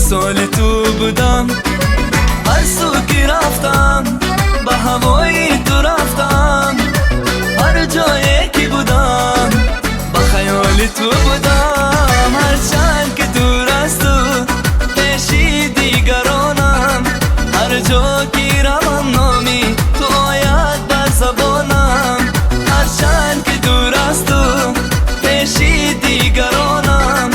مثال تو بودم، هر سو که رفتم به هوای تو رفتم، هر جایی که بودم با خیال تو بودم. هر چند که دور از تو پیشی دیگرانم، هر جا که روم نامی تو آید بر زبانم. هر چند که دور از تو پیشی دیگرانم،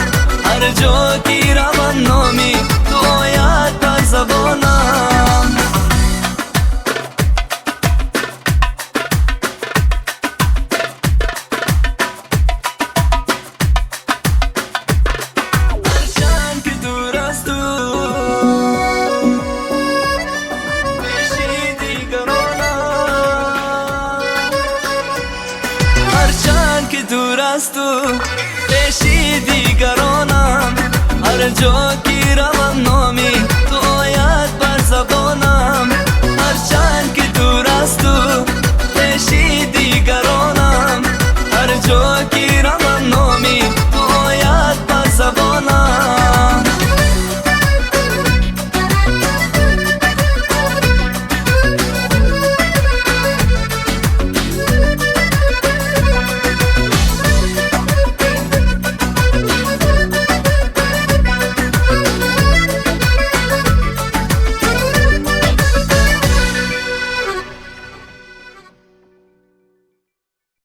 هر جا که روم نامی تو آید بر زبانم. هر چند که دور از تو پیشی دیگرانم، هر چند که دور از تو پیشی دیگرانم، هر جا که